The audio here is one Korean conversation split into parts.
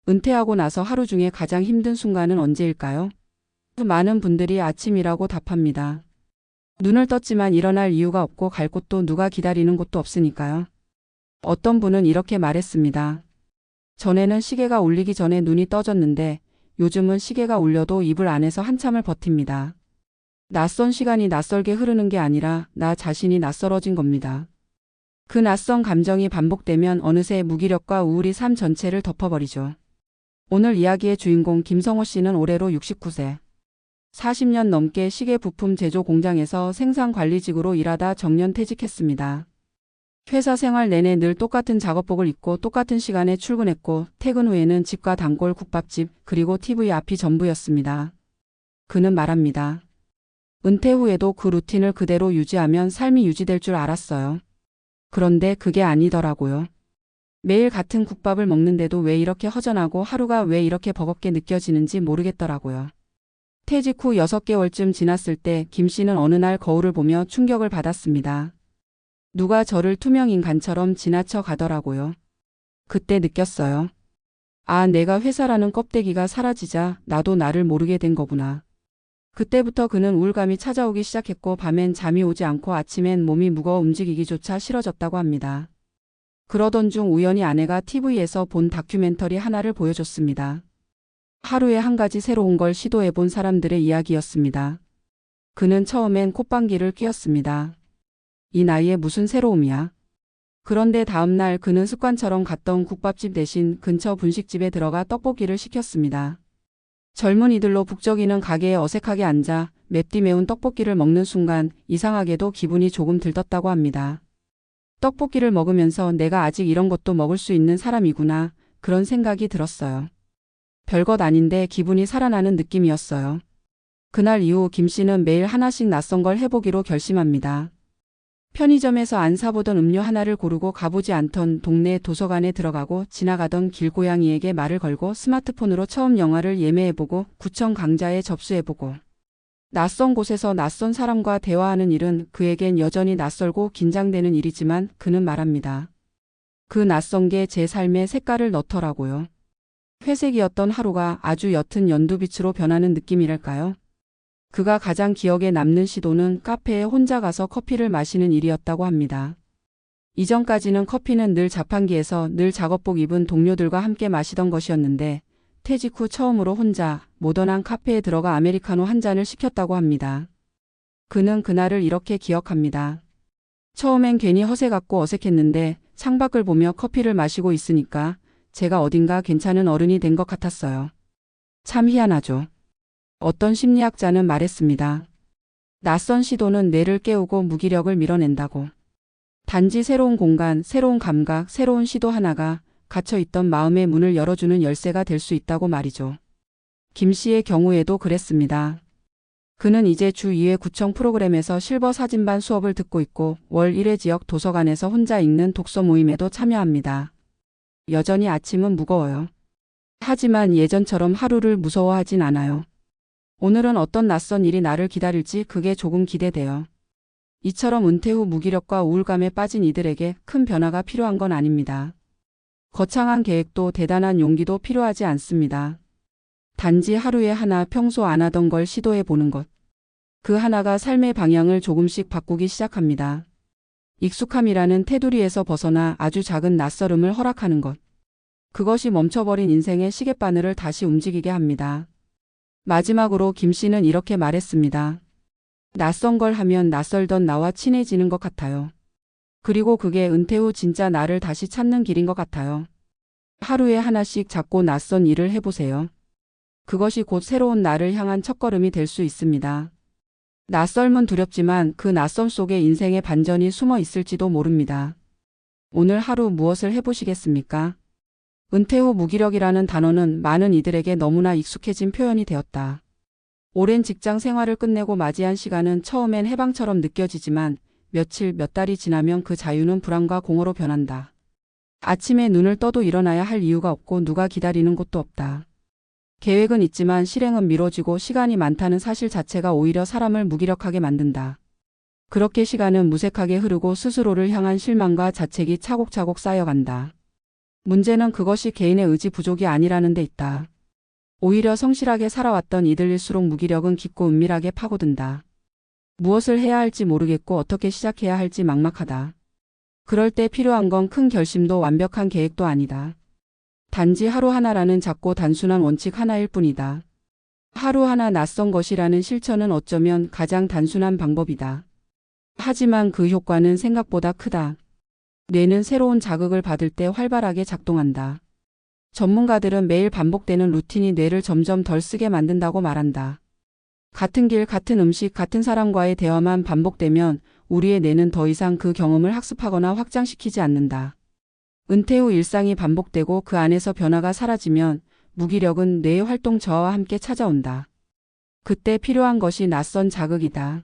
은퇴하고 나서 하루 중에 가장 힘든 순간은 언제일까요? 많은 분들이 아침이라고 답합니다. 눈을 떴지만 일어날 이유가 없고 갈 곳도 누가 기다리는 곳도 없으니까요. 어떤 분은 이렇게 말했습니다. 전에는 시계가 울리기 전에 눈이 떠졌는데 요즘은 시계가 울려도 이불 안에서 한참을 버팁니다. 낯선 시간이 낯설게 흐르는 게 아니라 나 자신이 낯설어진 겁니다. 그 낯선 감정이 반복되면 어느새 무기력과 우울이 삶 전체를 덮어버리죠. 오늘 이야기의 주인공 김성호 씨는 올해로 69세. 40년 넘게 시계 부품 제조 공장에서 생산관리직으로 일하다 정년 퇴직했습니다. 회사 생활 내내 늘 똑같은 작업복을 입고 똑같은 시간에 출근했고 퇴근 후에는 집과 단골 국밥집 그리고 TV 앞이 전부였습니다. 그는 말합니다. 은퇴 후에도 그 루틴을 그대로 유지하면 삶이 유지될 줄 알았어요. 그런데 그게 아니더라고요. 매일 같은 국밥을 먹는데도 왜 이렇게 허전하고 하루가 왜 이렇게 버겁게 느껴지는지 모르겠더라고요. 퇴직 후 6개월쯤 지났을 때 김 씨는 어느 날 거울을 보며 충격을 받았습니다. 누가 저를 투명 인간처럼 지나쳐 가더라고요. 그때 느꼈어요. 아, 내가 회사라는 껍데기가 사라지자 나도 나를 모르게 된 거구나. 그때부터 그는 우울감이 찾아오기 시작했고 밤엔 잠이 오지 않고 아침엔 몸이 무거워 움직이기조차 싫어졌다고 합니다. 그러던 중 우연히 아내가 TV에서 본 다큐멘터리 하나를 보여줬습니다. 하루에 한 가지 새로운 걸 시도해본 사람들의 이야기였습니다. 그는 처음엔 콧방귀를 뀌었습니다. 이 나이에 무슨 새로움이야. 그런데 다음날 그는 습관처럼 갔던 국밥집 대신 근처 분식집에 들어가 떡볶이를 시켰습니다. 젊은이들로 북적이는 가게에 어색하게 앉아 맵디 매운 떡볶이를 먹는 순간 이상하게도 기분이 조금 들떴다고 합니다. 떡볶이를 먹으면서 내가 아직 이런 것도 먹을 수 있는 사람이구나 그런 생각이 들었어요. 별것 아닌데 기분이 살아나는 느낌이었어요. 그날 이후 김 씨는 매일 하나씩 낯선 걸 해보기로 결심합니다. 편의점에서 안 사보던 음료 하나를 고르고 가보지 않던 동네 도서관에 들어가고 지나가던 길고양이에게 말을 걸고 스마트폰으로 처음 영화를 예매해보고 구청 강좌에 접수해보고 낯선 곳에서 낯선 사람과 대화하는 일은 그에겐 여전히 낯설고 긴장되는 일이지만 그는 말합니다. 그 낯선 게 제 삶에 색깔을 넣더라고요. 회색이었던 하루가 아주 옅은 연두빛으로 변하는 느낌이랄까요? 그가 가장 기억에 남는 시도는 카페에 혼자 가서 커피를 마시는 일이었다고 합니다. 이전까지는 커피는 늘 자판기에서 늘 작업복 입은 동료들과 함께 마시던 것이었는데 퇴직 후 처음으로 혼자 모던한 카페에 들어가 아메리카노 한 잔을 시켰다고 합니다. 그는 그날을 이렇게 기억합니다. 처음엔 괜히 허세 같고 어색했는데 창밖을 보며 커피를 마시고 있으니까 제가 어딘가 괜찮은 어른이 된 것 같았어요. 참 희한하죠. 어떤 심리학자는 말했습니다. 낯선 시도는 뇌를 깨우고 무기력을 밀어낸다고. 단지 새로운 공간, 새로운 감각, 새로운 시도 하나가 갇혀있던 마음의 문을 열어주는 열쇠가 될 수 있다고 말이죠. 김 씨의 경우에도 그랬습니다. 그는 이제 주 2회 구청 프로그램에서 실버 사진반 수업을 듣고 있고 월 1회 지역 도서관에서 혼자 읽는 독서 모임에도 참여합니다. 여전히 아침은 무거워요. 하지만 예전처럼 하루를 무서워하진 않아요. 오늘은 어떤 낯선 일이 나를 기다릴지 그게 조금 기대돼요. 이처럼 은퇴 후 무기력과 우울감에 빠진 이들에게 큰 변화가 필요한 건 아닙니다. 거창한 계획도 대단한 용기도 필요하지 않습니다. 단지 하루에 하나 평소 안 하던 걸 시도해 보는 것. 그 하나가 삶의 방향을 조금씩 바꾸기 시작합니다. 익숙함이라는 테두리에서 벗어나 아주 작은 낯설음을 허락하는 것. 그것이 멈춰버린 인생의 시계바늘을 다시 움직이게 합니다. 마지막으로 김 씨는 이렇게 말했습니다. 낯선 걸 하면 낯설던 나와 친해지는 것 같아요. 그리고 그게 은퇴 후 진짜 나를 다시 찾는 길인 것 같아요. 하루에 하나씩 작고 낯선 일을 해보세요. 그것이 곧 새로운 나를 향한 첫걸음이 될 수 있습니다. 낯설면 두렵지만 그 낯섦 속에 인생의 반전이 숨어 있을지도 모릅니다. 오늘 하루 무엇을 해보시겠습니까? 은퇴 후 무기력이라는 단어는 많은 이들에게 너무나 익숙해진 표현이 되었다. 오랜 직장 생활을 끝내고 맞이한 시간은 처음엔 해방처럼 느껴지지만 며칠 몇 달이 지나면 그 자유는 불안과 공허로 변한다. 아침에 눈을 떠도 일어나야 할 이유가 없고 누가 기다리는 곳도 없다. 계획은 있지만 실행은 미뤄지고 시간이 많다는 사실 자체가 오히려 사람을 무기력하게 만든다. 그렇게 시간은 무색하게 흐르고 스스로를 향한 실망과 자책이 차곡차곡 쌓여간다. 문제는 그것이 개인의 의지 부족이 아니라는 데 있다. 오히려 성실하게 살아왔던 이들일수록 무기력은 깊고 은밀하게 파고든다. 무엇을 해야 할지 모르겠고 어떻게 시작해야 할지 막막하다. 그럴 때 필요한 건 큰 결심도 완벽한 계획도 아니다. 단지 하루하나라는 작고 단순한 원칙 하나일 뿐이다. 하루하나 낯선 것이라는 실천은 어쩌면 가장 단순한 방법이다. 하지만 그 효과는 생각보다 크다. 뇌는 새로운 자극을 받을 때 활발하게 작동한다. 전문가들은 매일 반복되는 루틴이 뇌를 점점 덜 쓰게 만든다고 말한다. 같은 길, 같은 음식, 같은 사람과의 대화만 반복되면 우리의 뇌는 더 이상 그 경험을 학습하거나 확장시키지 않는다. 은퇴 후 일상이 반복되고 그 안에서 변화가 사라지면 무기력은 뇌의 활동 저하와 함께 찾아온다. 그때 필요한 것이 낯선 자극이다.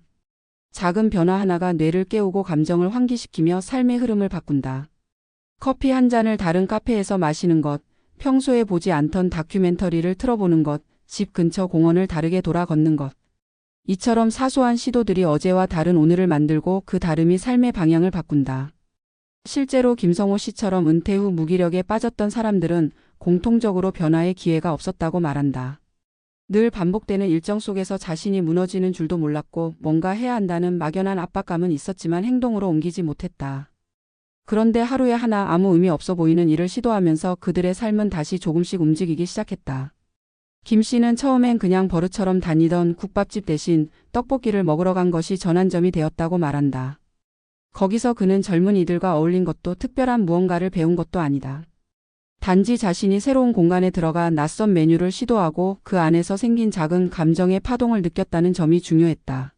작은 변화 하나가 뇌를 깨우고 감정을 환기시키며 삶의 흐름을 바꾼다. 커피 한 잔을 다른 카페에서 마시는 것, 평소에 보지 않던 다큐멘터리를 틀어보는 것, 집 근처 공원을 다르게 돌아 걷는 것. 이처럼 사소한 시도들이 어제와 다른 오늘을 만들고 그 다름이 삶의 방향을 바꾼다. 실제로 김성호 씨처럼 은퇴 후 무기력에 빠졌던 사람들은 공통적으로 변화의 기회가 없었다고 말한다. 늘 반복되는 일정 속에서 자신이 무너지는 줄도 몰랐고 뭔가 해야 한다는 막연한 압박감은 있었지만 행동으로 옮기지 못했다. 그런데 하루에 하나 아무 의미 없어 보이는 일을 시도하면서 그들의 삶은 다시 조금씩 움직이기 시작했다. 김 씨는 처음엔 그냥 버릇처럼 다니던 국밥집 대신 떡볶이를 먹으러 간 것이 전환점이 되었다고 말한다. 거기서 그는 젊은이들과 어울린 것도 특별한 무언가를 배운 것도 아니다. 단지 자신이 새로운 공간에 들어가 낯선 메뉴를 시도하고 그 안에서 생긴 작은 감정의 파동을 느꼈다는 점이 중요했다.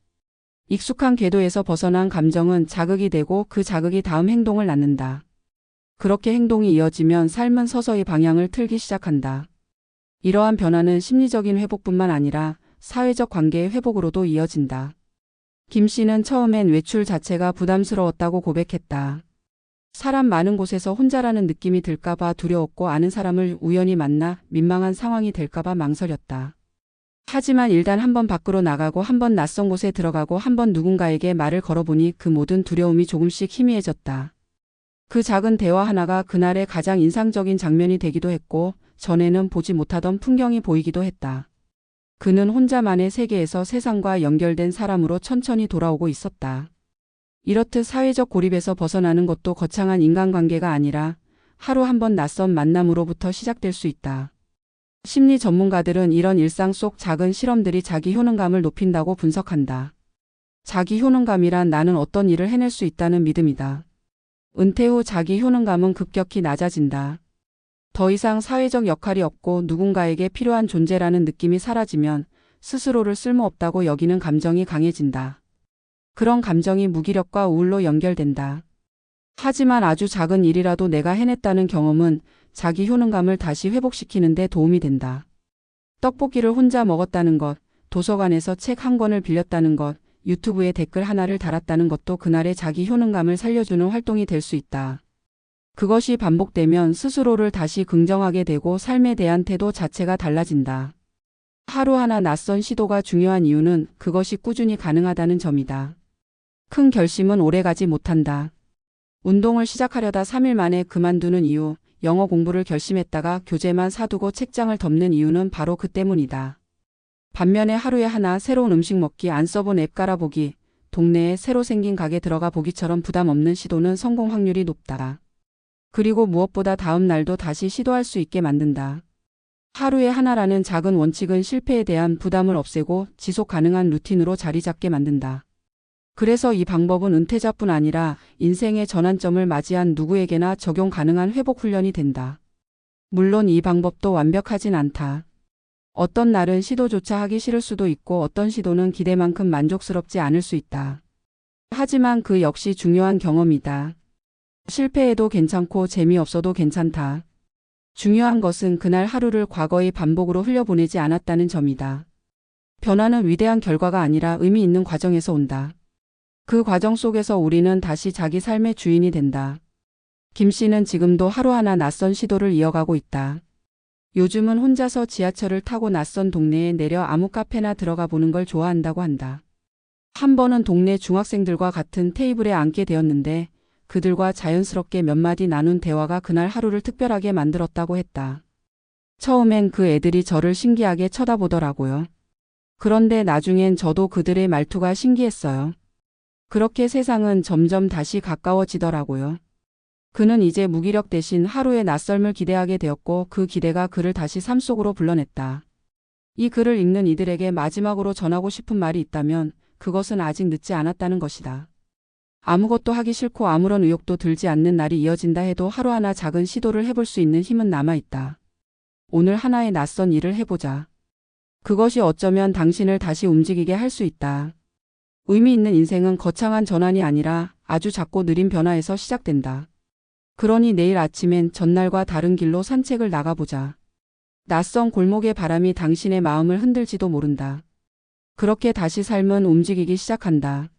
익숙한 궤도에서 벗어난 감정은 자극이 되고 그 자극이 다음 행동을 낳는다. 그렇게 행동이 이어지면 삶은 서서히 방향을 틀기 시작한다. 이러한 변화는 심리적인 회복뿐만 아니라 사회적 관계의 회복으로도 이어진다. 김 씨는 처음엔 외출 자체가 부담스러웠다고 고백했다. 사람 많은 곳에서 혼자라는 느낌이 들까봐 두려웠고 아는 사람을 우연히 만나 민망한 상황이 될까봐 망설였다. 하지만 일단 한번 밖으로 나가고 한번 낯선 곳에 들어가고 한번 누군가에게 말을 걸어보니 그 모든 두려움이 조금씩 희미해졌다. 그 작은 대화 하나가 그날의 가장 인상적인 장면이 되기도 했고 전에는 보지 못하던 풍경이 보이기도 했다. 그는 혼자만의 세계에서 세상과 연결된 사람으로 천천히 돌아오고 있었다. 이렇듯 사회적 고립에서 벗어나는 것도 거창한 인간관계가 아니라 하루 한 번 낯선 만남으로부터 시작될 수 있다. 심리 전문가들은 이런 일상 속 작은 실험들이 자기 효능감을 높인다고 분석한다. 자기 효능감이란 나는 어떤 일을 해낼 수 있다는 믿음이다. 은퇴 후 자기 효능감은 급격히 낮아진다. 더 이상 사회적 역할이 없고 누군가에게 필요한 존재라는 느낌이 사라지면 스스로를 쓸모없다고 여기는 감정이 강해진다. 그런 감정이 무기력과 우울로 연결된다. 하지만 아주 작은 일이라도 내가 해냈다는 경험은 자기 효능감을 다시 회복시키는 데 도움이 된다. 떡볶이를 혼자 먹었다는 것, 도서관에서 책 한 권을 빌렸다는 것, 유튜브에 댓글 하나를 달았다는 것도 그날의 자기 효능감을 살려주는 활동이 될 수 있다. 그것이 반복되면 스스로를 다시 긍정하게 되고 삶에 대한 태도 자체가 달라진다. 하루하나 낯선 시도가 중요한 이유는 그것이 꾸준히 가능하다는 점이다. 큰 결심은 오래가지 못한다. 운동을 시작하려다 3일 만에 그만두는 이유, 영어 공부를 결심했다가 교재만 사두고 책장을 덮는 이유는 바로 그 때문이다. 반면에 하루에 하나 새로운 음식 먹기, 안 써본 앱 깔아보기, 동네에 새로 생긴 가게 들어가 보기처럼 부담 없는 시도는 성공 확률이 높다. 그리고 무엇보다 다음 날도 다시 시도할 수 있게 만든다. 하루에 하나라는 작은 원칙은 실패에 대한 부담을 없애고 지속 가능한 루틴으로 자리 잡게 만든다. 그래서 이 방법은 은퇴자뿐 아니라 인생의 전환점을 맞이한 누구에게나 적용 가능한 회복 훈련이 된다. 물론 이 방법도 완벽하진 않다. 어떤 날은 시도조차 하기 싫을 수도 있고 어떤 시도는 기대만큼 만족스럽지 않을 수 있다. 하지만 그 역시 중요한 경험이다. 실패해도 괜찮고 재미없어도 괜찮다. 중요한 것은 그날 하루를 과거의 반복으로 흘려보내지 않았다는 점이다. 변화는 위대한 결과가 아니라 의미 있는 과정에서 온다. 그 과정 속에서 우리는 다시 자기 삶의 주인이 된다. 김 씨는 지금도 하루하나 낯선 시도를 이어가고 있다. 요즘은 혼자서 지하철을 타고 낯선 동네에 내려 아무 카페나 들어가 보는 걸 좋아한다고 한다. 한 번은 동네 중학생들과 같은 테이블에 앉게 되었는데 그들과 자연스럽게 몇 마디 나눈 대화가 그날 하루를 특별하게 만들었다고 했다. 처음엔 그 애들이 저를 신기하게 쳐다보더라고요. 그런데 나중엔 저도 그들의 말투가 신기했어요. 그렇게 세상은 점점 다시 가까워지더라고요. 그는 이제 무기력 대신 하루의 낯설음을 기대하게 되었고 그 기대가 그를 다시 삶 속으로 불러냈다. 이 글을 읽는 이들에게 마지막으로 전하고 싶은 말이 있다면 그것은 아직 늦지 않았다는 것이다. 아무것도 하기 싫고 아무런 의욕도 들지 않는 날이 이어진다 해도 하루하나 작은 시도를 해볼 수 있는 힘은 남아있다. 오늘 하나의 낯선 일을 해보자. 그것이 어쩌면 당신을 다시 움직이게 할 수 있다. 의미 있는 인생은 거창한 전환이 아니라 아주 작고 느린 변화에서 시작된다. 그러니 내일 아침엔 전날과 다른 길로 산책을 나가보자. 낯선 골목의 바람이 당신의 마음을 흔들지도 모른다. 그렇게 다시 삶은 움직이기 시작한다.